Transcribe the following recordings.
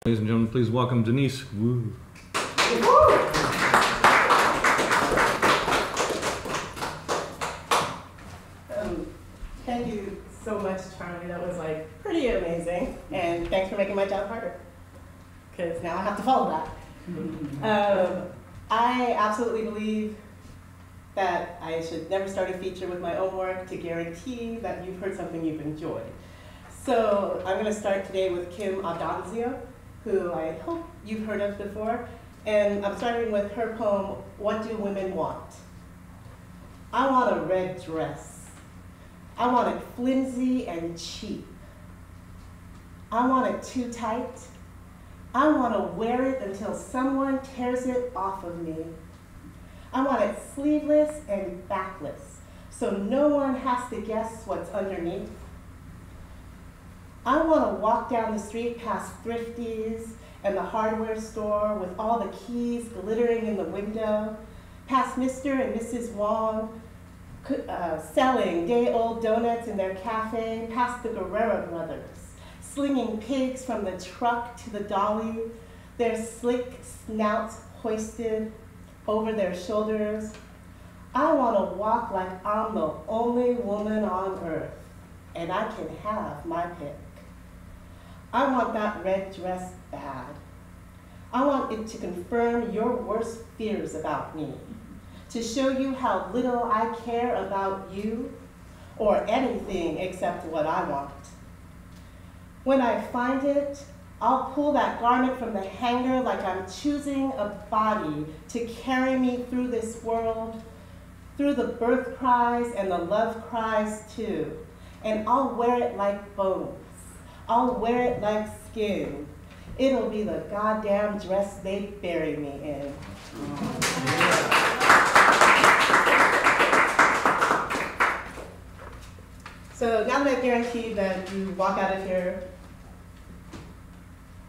Ladies and gentlemen, please welcome Denise. Weuve. Thank you so much, Charlie. That was like pretty amazing. And thanks for making my job harder, because now I have to follow that. I absolutely believe that I should never start a feature with my own work to guarantee that you've heard something you've enjoyed. So I'm going to start today with Kim Adanzio, who I hope you've heard of before. And I'm starting with her poem, What Do Women Want? I want a red dress. I want it flimsy and cheap. I want it too tight. I want to wear it until someone tears it off of me. I want it sleeveless and backless, so no one has to guess what's underneath. I want to walk down the street past Thrifties and the hardware store with all the keys glittering in the window, past Mr. and Mrs. Wong selling day-old donuts in their cafe, past the Guerrero brothers, slinging pigs from the truck to the dolly, their slick snouts hoisted over their shoulders. I want to walk like I'm the only woman on earth, and I can have my pick. I want that red dress bad. I want it to confirm your worst fears about me, to show you how little I care about you or anything except what I want. When I find it, I'll pull that garment from the hanger like I'm choosing a body to carry me through this world, through the birth cries and the love cries too. And I'll wear it like bones. I'll wear it like skin. It'll be the goddamn dress they bury me in. So now that I've guaranteed that you walk out of here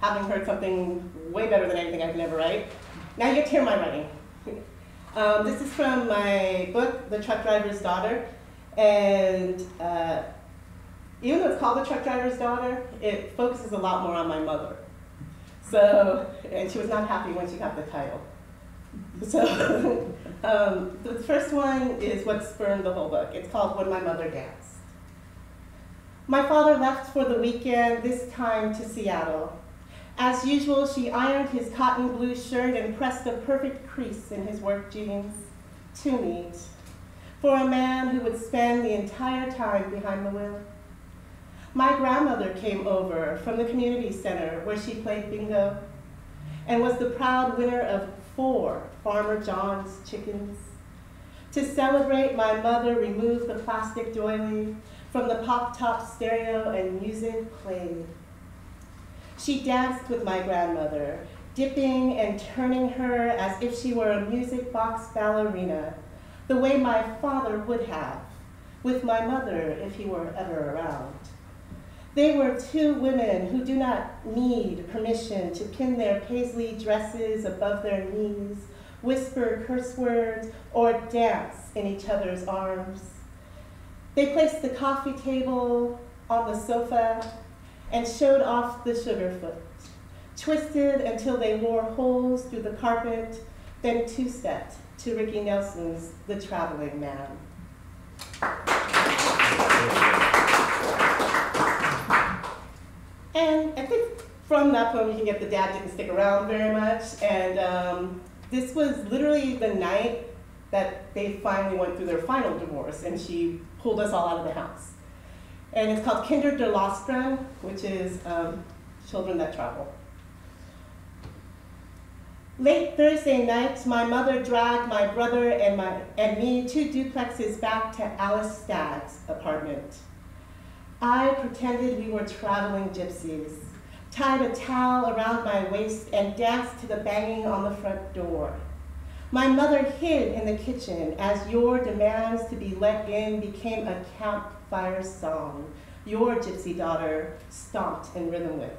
having heard something way better than anything I can ever write, now you get to hear my writing. This is from my book, The Truck Driver's Daughter. And even though it's called The Truck Driver's Daughter, it focuses a lot more on my mother. So, and she was not happy when she got the title. So, the first one is what spurned the whole book. It's called When My Mother Danced. My father left for the weekend, this time to Seattle. As usual, she ironed his cotton blue shirt and pressed a perfect crease in his work jeans. Too neat for a man who would spend the entire time behind the wheel. My grandmother came over from the community center where she played bingo and was the proud winner of 4 Farmer John's chickens. To celebrate, my mother removed the plastic doily from the pop-top stereo and music played. She danced with my grandmother, dipping and turning her as if she were a music box ballerina, the way my father would have with my mother if he were ever around. They were 2 women who do not need permission to pin their paisley dresses above their knees, whisper curse words, or dance in each other's arms. They placed the coffee table on the sofa and showed off the sugarfoot, twisted until they wore holes through the carpet, then two-stepped to Ricky Nelson's The Traveling Man. And I think from that poem you can get the dad didn't stick around very much, and this was literally the night that they finally went through their final divorce, and she pulled us all out of the house. And it's called Kinder der Lostran, which is children that travel. Late Thursday night, my mother dragged my brother and me 2 duplexes back to Alice Stagg's apartment. I pretended we were traveling gypsies, tied a towel around my waist, and danced to the banging on the front door. My mother hid in the kitchen as your demands to be let in became a campfire song your gypsy daughter stomped in rhythm with.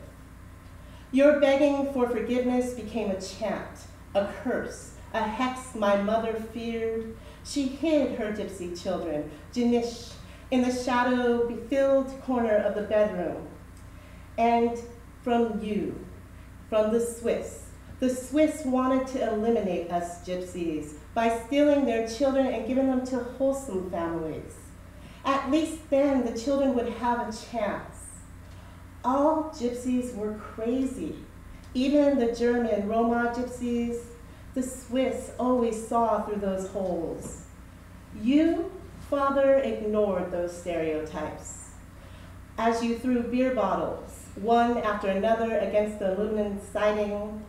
Your begging for forgiveness became a chant, a curse, a hex my mother feared. She hid her gypsy children, Denise, in the shadow-filled corner of the bedroom. And from you, from the Swiss. The Swiss wanted to eliminate us gypsies by stealing their children and giving them to wholesome families. At least then the children would have a chance. All gypsies were crazy. Even the German Roma gypsies, the Swiss always saw through those holes. You, Father, ignored those stereotypes. As you threw beer bottles, one after another, against the aluminum siding,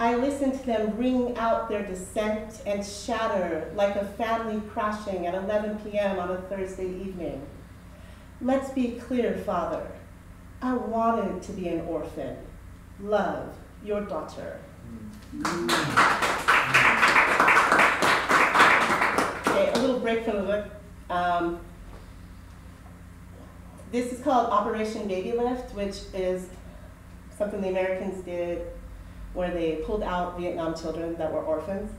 I listened to them ring out their dissent and shatter like a family crashing at 11 p.m. on a Thursday evening. Let's be clear, Father. I wanted to be an orphan. Love, your daughter. Okay, a little break from the book. This is called Operation Baby Lift, which is something the Americans did where they pulled out Vietnam children that were orphans.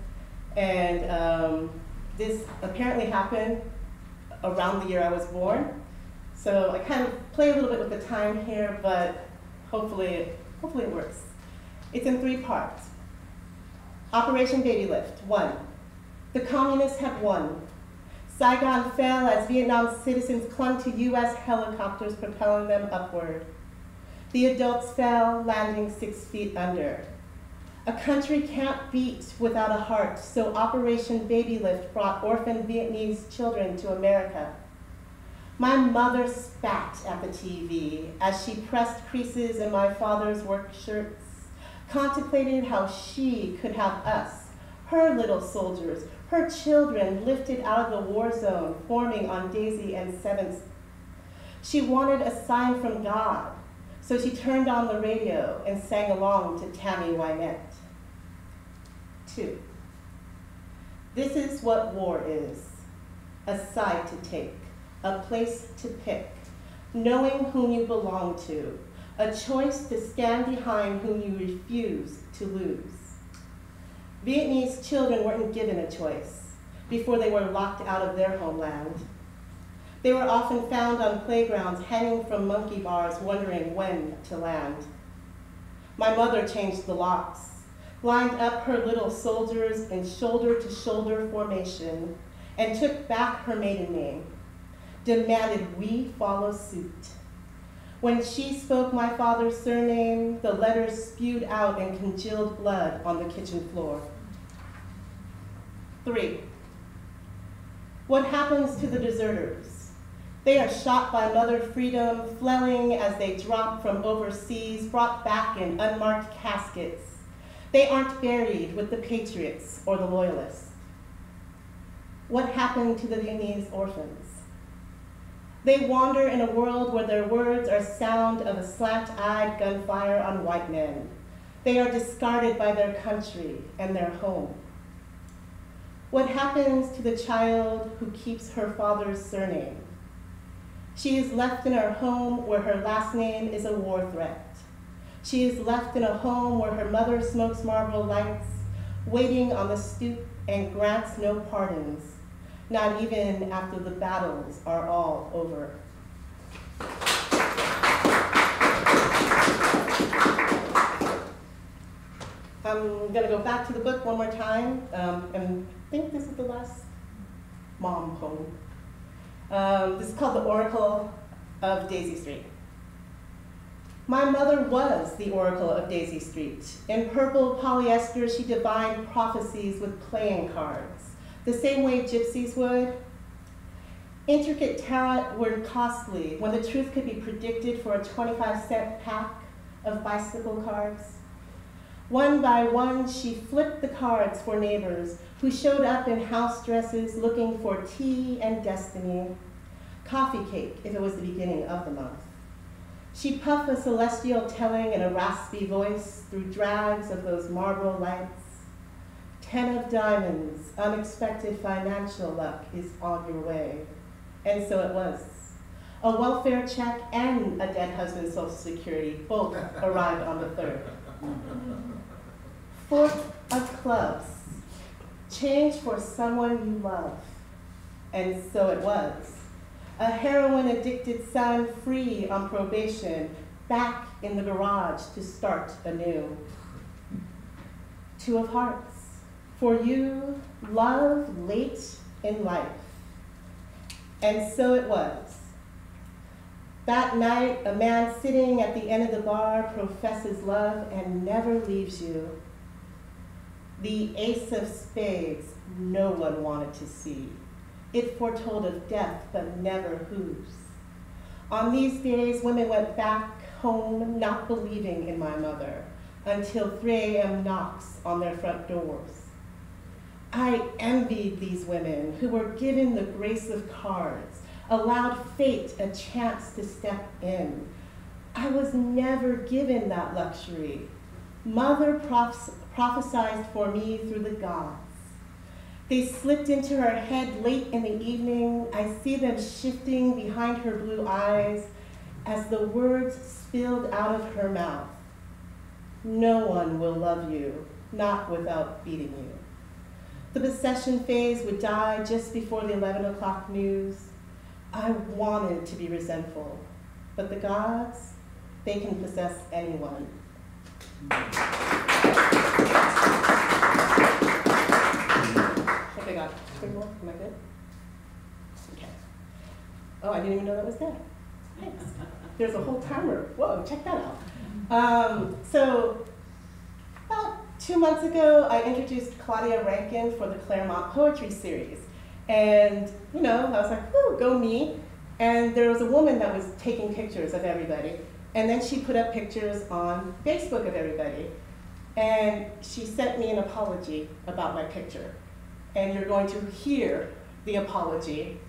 And this apparently happened around the year I was born. So I kind of play a little bit with the time here, but hopefully it works. It's in 3 parts. Operation Baby Lift, 1. The communists had won. Saigon fell as Vietnam citizens clung to US helicopters propelling them upward. The adults fell, landing 6 feet under. A country can't beat without a heart, so Operation Baby Lift brought orphan Vietnamese children to America. My mother spat at the TV as she pressed creases in my father's work shirts, contemplated how she could have us, her little soldiers, her children lifted out of the war zone, forming on Daisy and 7th. She wanted a sign from God, so she turned on the radio and sang along to Tammy Wynette. 2. This is what war is: a side to take, a place to pick, knowing whom you belong to, a choice to stand behind whom you refuse to lose. Vietnamese children weren't given a choice before they were locked out of their homeland. They were often found on playgrounds hanging from monkey bars, wondering when to land. My mother changed the locks, lined up her little soldiers in shoulder-to-shoulder formation, and took back her maiden name, demanded we follow suit. When she spoke my father's surname, the letters spewed out in congealed blood on the kitchen floor. 3. What happens to the deserters? They are shot by Mother Freedom, flailing as they drop from overseas, brought back in unmarked caskets. They aren't buried with the patriots or the loyalists. What happened to the Vietnamese orphans? They wander in a world where their words are sound of a slant-eyed gunfire on white men. They are discarded by their country and their home. What happens to the child who keeps her father's surname? She is left in her home where her last name is a war threat. She is left in a home where her mother smokes Marlboro Lights, waiting on the stoop and grants no pardons, not even after the battles are all over. I'm gonna go back to the book one more time, and I think this is the last mom poem. This is called The Oracle of Daisy Street. My mother was the Oracle of Daisy Street. In purple polyester, she divined prophecies with playing cards, the same way gypsies would. Intricate tarot were costly when the truth could be predicted for a 25-cent pack of bicycle cards. One by one, she flipped the cards for neighbors who showed up in house dresses looking for tea and destiny, coffee cake if it was the beginning of the month. She puffed a celestial telling in a raspy voice through drags of those Marlboro Lights. 10 of diamonds, unexpected financial luck is on your way. And so it was. A welfare check and a dead husband's Social Security both arrived on the 3rd. 4th of clubs, change for someone you love. And so it was. A heroin-addicted son free on probation, back in the garage to start anew. Two of hearts, for you, love late in life. And so it was. That night, a man sitting at the end of the bar professes love and never leaves you. The ace of spades no one wanted to see. It foretold of death, but never whose. On these days, women went back home not believing in my mother until 3 a.m. knocks on their front doors. I envied these women who were given the grace of cards, allowed fate a chance to step in. I was never given that luxury. Mother prophesied for me through the gods. They slipped into her head late in the evening. I see them shifting behind her blue eyes as the words spilled out of her mouth. No one will love you, not without beating you. The possession phase would die just before the 11 o'clock news. I wanted to be resentful, but the gods, they can possess anyone. Okay, God, 3 more, am I good? Okay. Oh, I didn't even know that was there. Thanks. There's a whole timer. Whoa, check that out. So, about 2 months ago, I introduced Claudia Rankin for the Claremont Poetry Series. And, you know, I was like, whoo, go me. And there was a woman that was taking pictures of everybody. And then she put up pictures on Facebook of everybody. And she sent me an apology about my picture. And you're going to hear the apology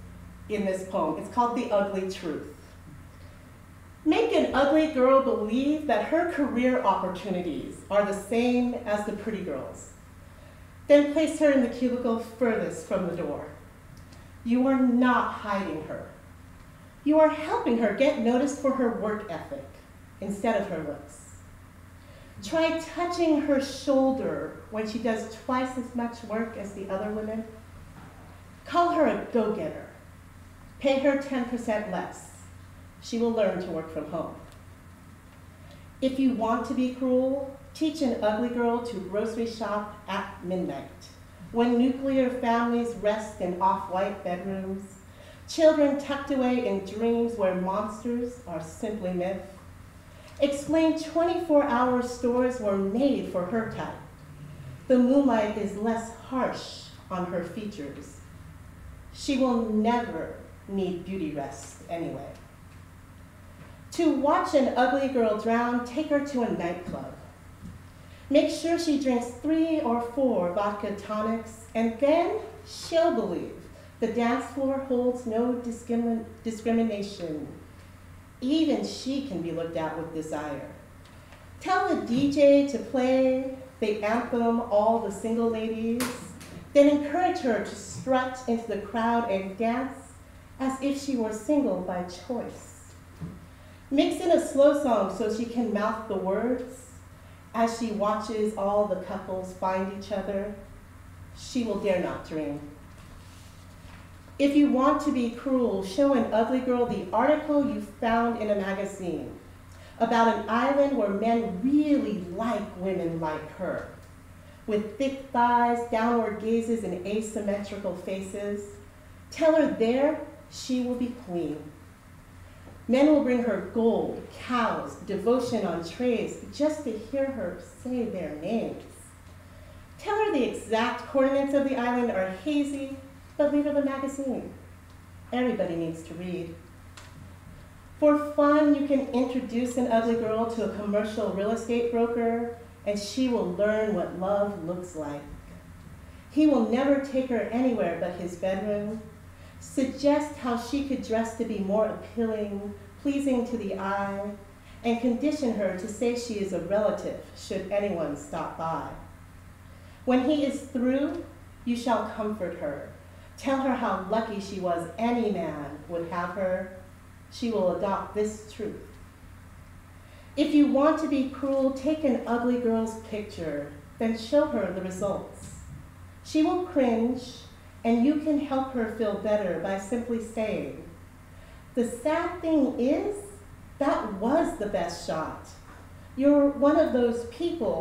in this poem. It's called The Ugly Truth. Make an ugly girl believe that her career opportunities are the same as the pretty girls. Then place her in the cubicle furthest from the door. You are not hiding her. You are helping her get noticed for her work ethic instead of her looks. Try touching her shoulder when she does twice as much work as the other women. Call her a go-getter. Pay her 10% less. She will learn to work from home. If you want to be cruel, teach an ugly girl to grocery shop at midnight, when nuclear families rest in off-white bedrooms, children tucked away in dreams where monsters are simply myth. Explain 24-hour stores were made for her type. The moonlight is less harsh on her features. She will never need beauty rest anyway. To watch an ugly girl drown, take her to a nightclub. Make sure she drinks 3 or 4 vodka tonics, and then she'll believe the dance floor holds no discrimination. Even she can be looked at with desire. Tell the DJ to play the anthem, All the Single Ladies, then encourage her to strut into the crowd and dance as if she were single by choice. Mix in a slow song so she can mouth the words. As she watches all the couples find each other, she will dare not dream. If you want to be cruel, show an ugly girl the article you found in a magazine about an island where men really like women like her, with thick thighs, downward gazes, and asymmetrical faces. Tell her there she will be queen. Men will bring her gold, cows, devotion on trays just to hear her say their names. Tell her the exact coordinates of the island are hazy, but leave her the magazine. Everybody needs to read. For fun, you can introduce an ugly girl to a commercial real estate broker, and she will learn what love looks like. He will never take her anywhere but his bedroom. Suggest how she could dress to be more appealing, pleasing to the eye, and condition her to say she is a relative should anyone stop by. When he is through, you shall comfort her. Tell her how lucky she was any man would have her. She will adopt this truth. If you want to be cruel, take an ugly girl's picture, then show her the results. She will cringe, and you can help her feel better by simply saying, the sad thing is, that was the best shot. you're one of those people